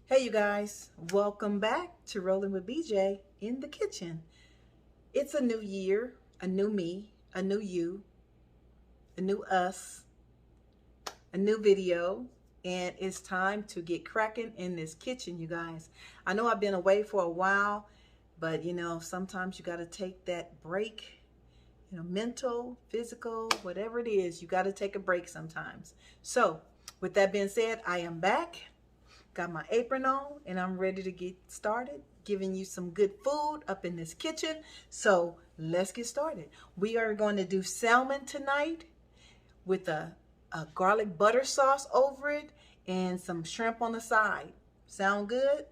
Hey you guys, welcome back to Rolling with BJ in the kitchen. It's a new year, a new me, a new you, a new us, a new video, and it's time to get cracking in this kitchen, you guys. I know I've been away for a while, but sometimes you got to take that break, mental, physical, whatever it is, you got to take a break sometimes. So, with that being said, I am back. Got my apron on and I'm ready to get started giving you some good food up in this kitchen. So let's get started. We are going to do salmon tonight with a garlic butter sauce over it and some shrimp on the side. Sound good?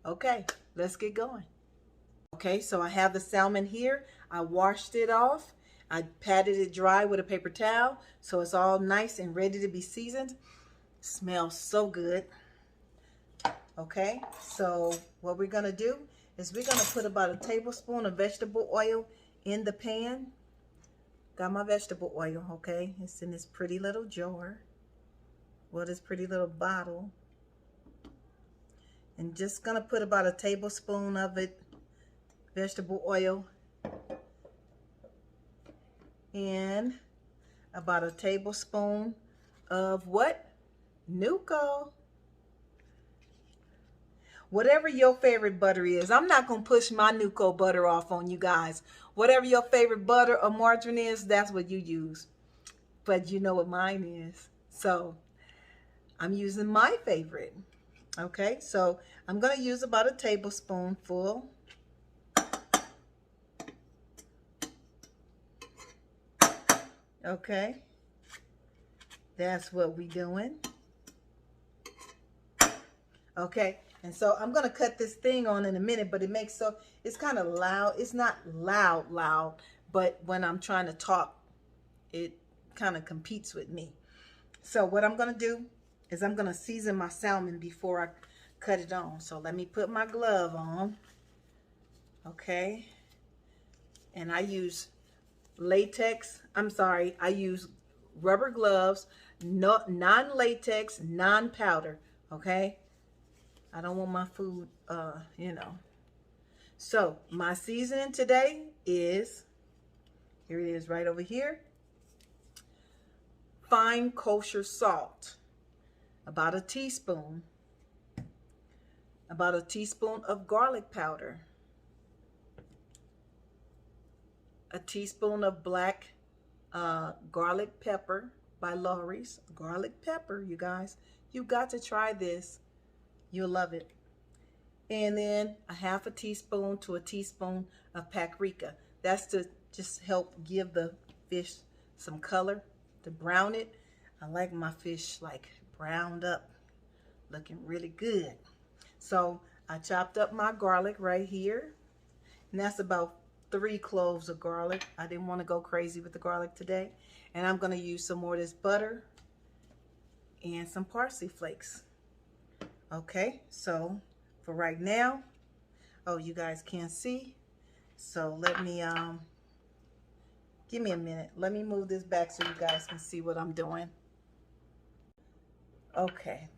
Okay, let's get going. Okay, so I have the salmon here. I washed it off. I patted it dry with a paper towel so it's all nice and ready to be seasoned. Smells so good. Okay, so what we're gonna do is we're gonna put about a tablespoon of vegetable oil in the pan. Got my vegetable oil, okay? It's in this pretty little jar. Well, this pretty little bottle. And just gonna put about a tablespoon of it, vegetable oil, and about a tablespoon of what? Nuco. Whatever your favorite butter is. I'm not going to push my Nuco butter off on you guys. Whatever your favorite butter or margarine is, that's what you use. But you know what mine is. So I'm using my favorite. Okay, so I'm going to use about a tablespoonful. Okay, that's what we doing. Okay, and so I'm going to cut this thing on in a minute, but it's kind of loud. It's not loud, but when I'm trying to talk, it kind of competes with me. So what I'm going to do is I'm going to season my salmon before I cut it on. So let me put my glove on. Okay, and I use I use rubber gloves, non-latex, non-powder. Okay, I don't want my food, So my seasoning today is, here it is right over here, fine kosher salt, about a teaspoon of garlic powder, a teaspoon of black garlic pepper by Lawry's. Garlic pepper, you guys. You got to try this. You'll love it. And then a half a teaspoon to a teaspoon of paprika. That's to just help give the fish some color, to brown it. I like my fish like browned up, looking really good. So I chopped up my garlic right here. And that's about 3 cloves of garlic. I didn't want to go crazy with the garlic today. And I'm going to use some more of this butter and some parsley flakes. Okay, so for right now, oh, you guys can't see. So let me, give me a minute. Let me move this back so you guys can see what I'm doing. Okay,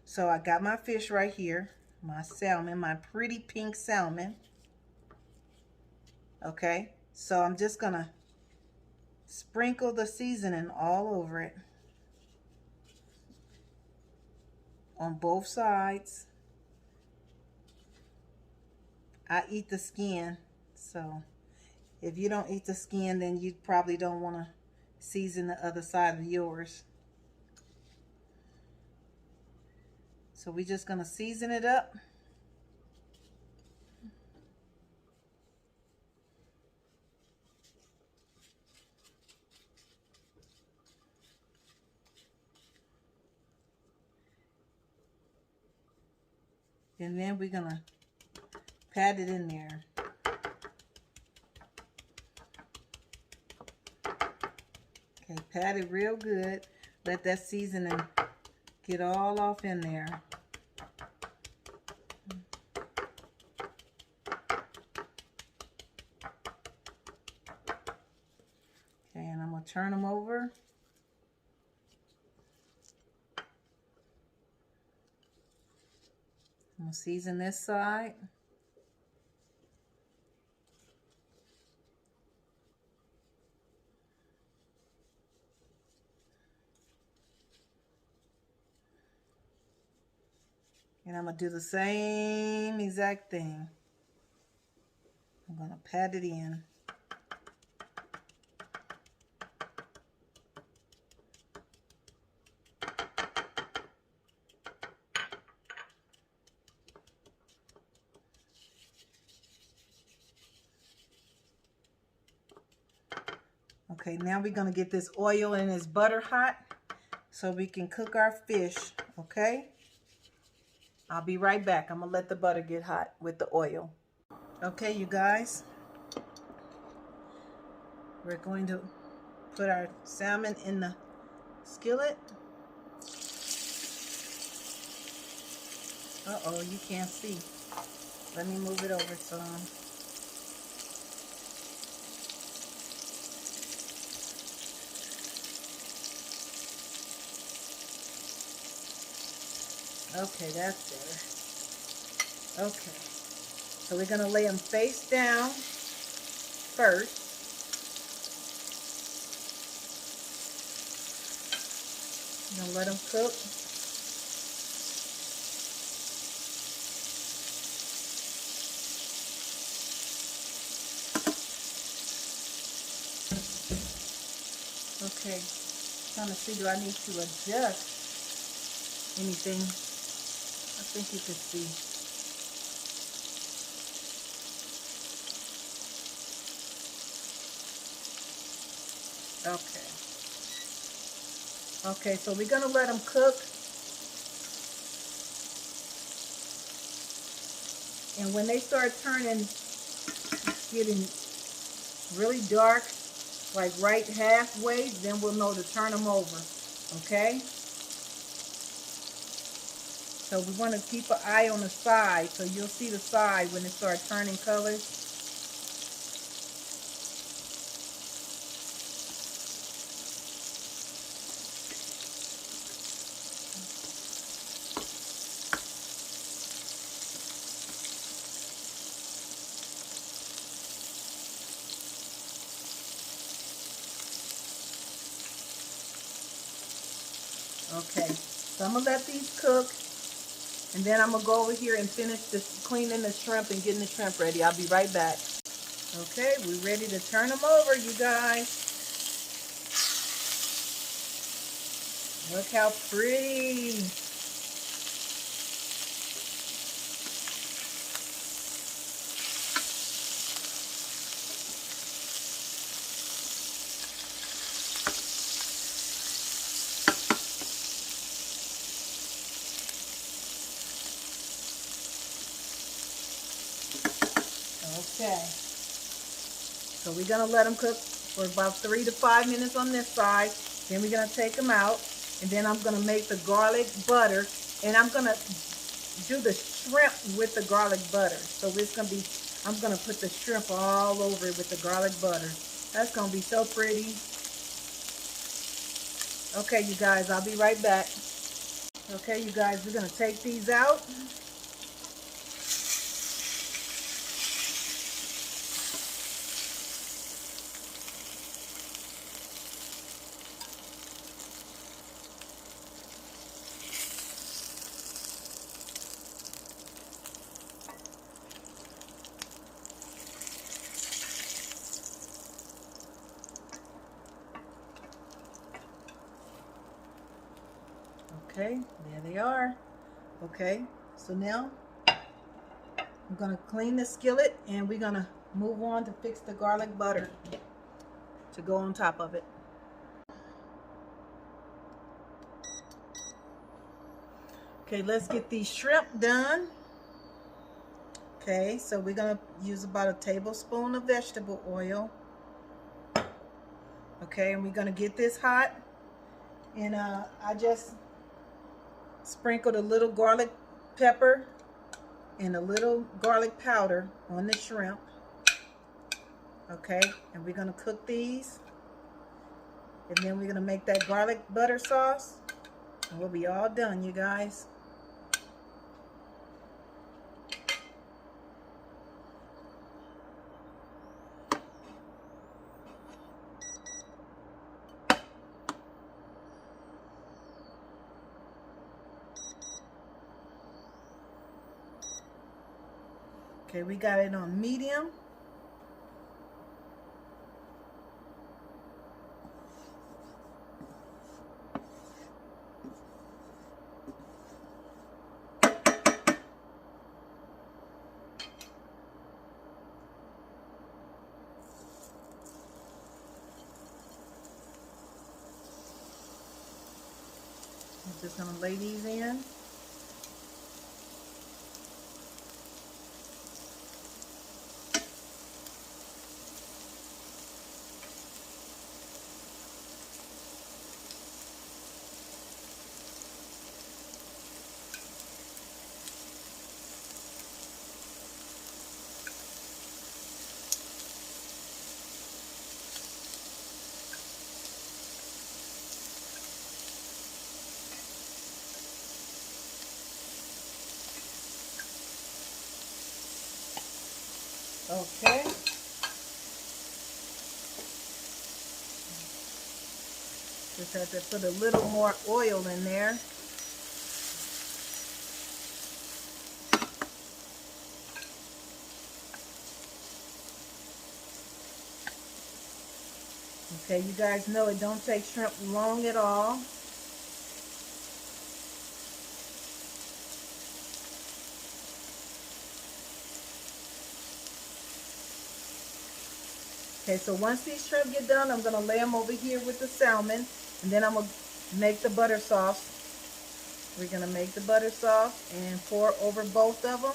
so I got my fish right here, my salmon, my pretty pink salmon. Okay, so I'm just gonna sprinkle the seasoning all over it on both sides. I eat the skin, so if you don't eat the skin, then you probably don't want to season the other side of yours. So we're just gonna season it up. And then we're gonna pat it in there. Okay, pat it real good. Let that seasoning get all off in there. Okay, and I'm gonna turn them over. I'm gonna season this side. And I'm gonna do the same exact thing. I'm gonna pat it in. Okay, now we're gonna get this oil and this butter hot so we can cook our fish, okay? I'll be right back. I'm gonna let the butter get hot with the oil. Okay, you guys, we're going to put our salmon in the skillet. Uh-oh, you can't see. Let me move it over some. Okay, that's better. Okay, so we're gonna lay them face down first. I'm gonna let them cook. Okay, trying to see, do I need to adjust anything? I think you can see. Okay. Okay, so we're gonna let them cook. And when they start turning, getting really dark, like right halfway, then we'll know to turn them over, okay? So we want to keep an eye on the side, so you'll see the side when it starts turning colors. Okay, so I'm gonna let these cook, and then I'm gonna go over here and finish this, cleaning the shrimp and getting the shrimp ready. I'll be right back. Okay, we're ready to turn them over, you guys. Look how pretty. Okay, so we're gonna let them cook for about 3 to 5 minutes on this side. Then we're gonna take them out, and then I'm gonna make the garlic butter, and I'm gonna do the shrimp with the garlic butter. So it's gonna be, I'm gonna put the shrimp all over it with the garlic butter. That's gonna be so pretty. Okay, you guys, I'll be right back. Okay, you guys, we're gonna take these out. Okay, there they are. Okay, so now I'm gonna clean the skillet, and we're gonna move on to fix the garlic butter to go on top of it. Okay, let's get these shrimp done. Okay, so we're gonna use about a tablespoon of vegetable oil. Okay, and we're gonna get this hot. And I just sprinkled a little garlic pepper and a little garlic powder on the shrimp. Okay, and we're gonna cook these. And then we're gonna make that garlic butter sauce. And we'll be all done, you guys. Okay, we got it on medium. I'm just gonna lay these in. Okay. Just have to put a little more oil in there. Okay, you guys know it don't take shrimp long at all. Okay, so once these shrimp get done, I'm going to lay them over here with the salmon, and then I'm going to make the butter sauce. We're going to make the butter sauce and pour over both of them.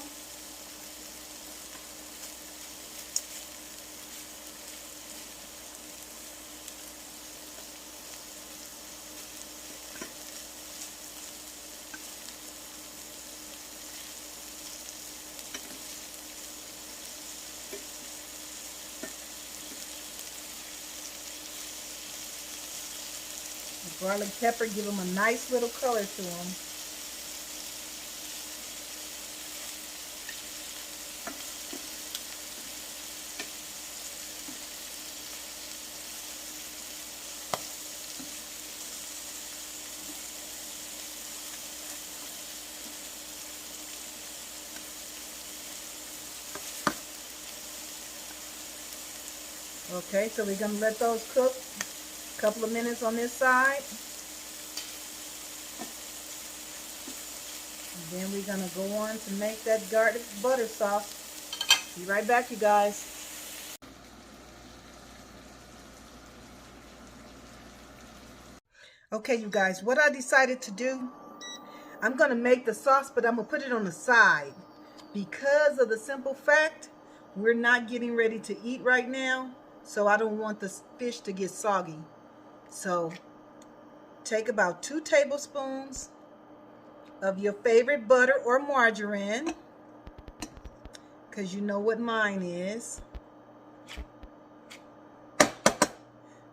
The garlic pepper give them a nice little color to them. Okay, so we're going to let those cook a couple of minutes on this side. And then we're going to go on to make that garlic butter sauce. Be right back, you guys. Okay, you guys, what I decided to do, I'm going to make the sauce, but I'm going to put it on the side. Because of the simple fact, we're not getting ready to eat right now, so I don't want the fish to get soggy. So take about 2 tablespoons of your favorite butter or margarine, because you know what mine is.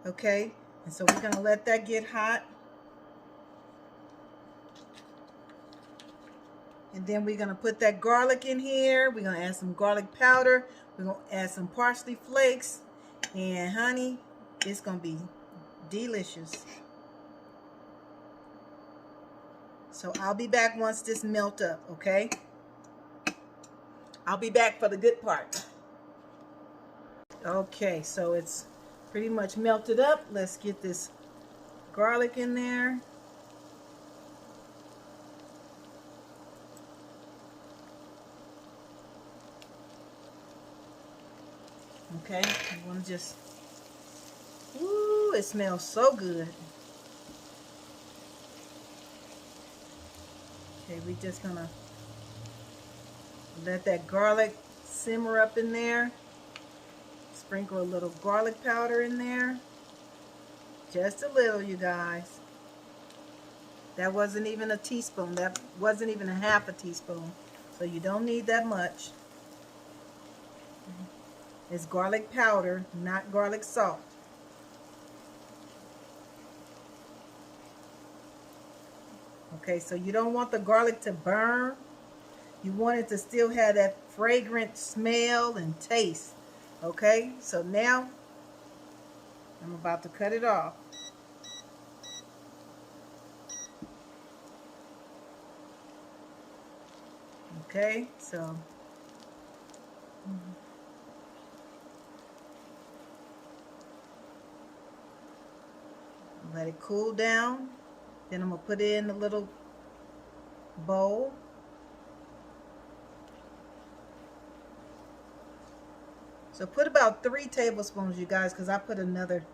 Okay, and so we're going to let that get hot. And then we're going to put that garlic in here. We're going to add some garlic powder. We're going to add some parsley flakes. And honey, it's going to be delicious. So I'll be back once this melts up, okay? I'll be back for the good part. Okay, so it's pretty much melted up. Let's get this garlic in there. Okay, I want to just, ooh, it smells so good. Okay, we're just gonna let that garlic simmer up in there. Sprinkle a little garlic powder in there. Just a little, you guys. That wasn't even a teaspoon. That wasn't even a half a teaspoon. So you don't need that much. It's garlic powder, not garlic salt. Okay, so you don't want the garlic to burn. You want it to still have that fragrant smell and taste. Okay, so now I'm about to cut it off. Okay, so Let it cool down. Then I'm going to put it in a little bowl. So put about 3 tablespoons, you guys, because I put another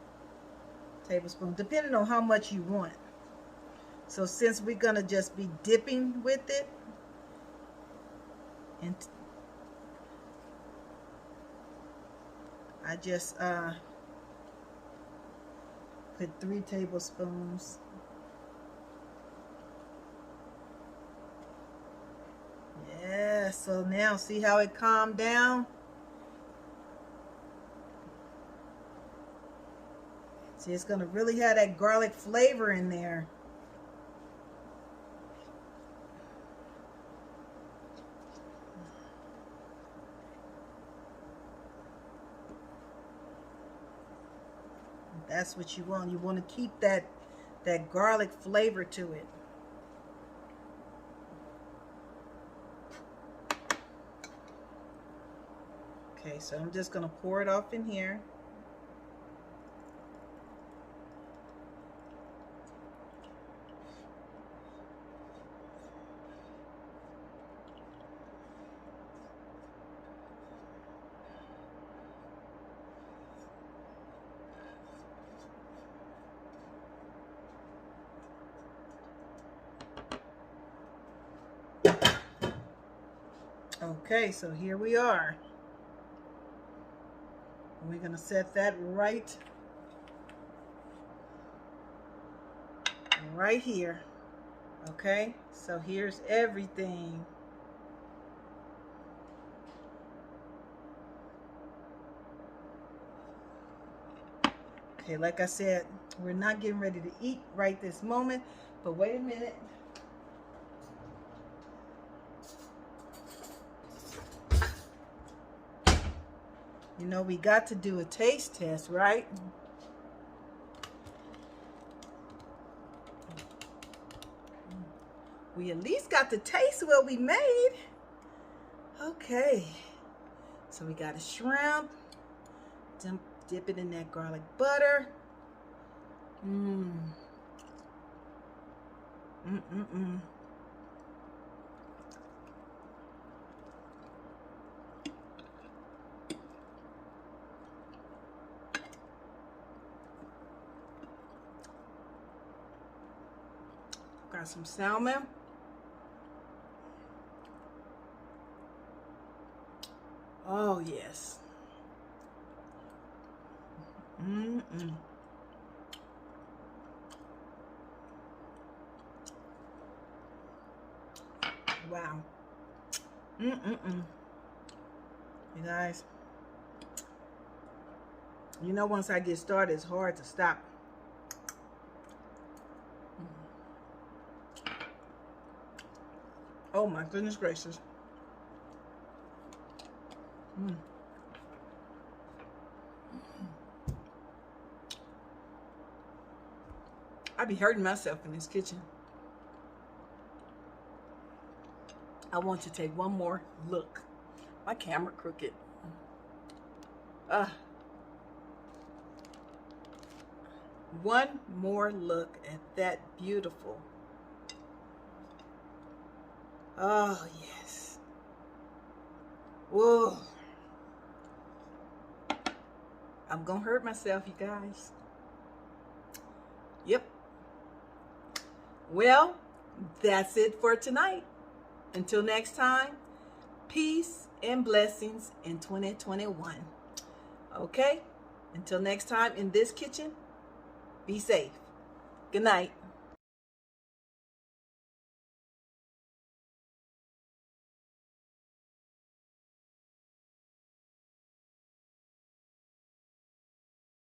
tablespoon, depending on how much you want. So since we're going to just be dipping with it, and I just put 3 tablespoons. Yeah, so now see how it calmed down? See, it's gonna really have that garlic flavor in there. That's what you want. You want to keep that garlic flavor to it. Okay, so I'm just gonna pour it off in here. Okay, so here we are. We're gonna set that right here. Okay, so here's everything. Okay, like I said, we're not getting ready to eat right this moment, but wait a minute. You know, we got to do a taste test, right? We at least got to taste what we made. Okay, so we got a shrimp. Dip it in that garlic butter. Got some salmon. Oh, yes. Wow. You guys, you know, once I get started, it's hard to stop. Oh my goodness gracious. I be hurting myself in this kitchen. I want to take one more look. My camera crooked. One more look at that beautiful. Oh, yes. Whoa. I'm gonna hurt myself, you guys. Yep. Well, that's it for tonight. Until next time, peace and blessings in 2021. Okay? Until next time in this kitchen, be safe. Good night.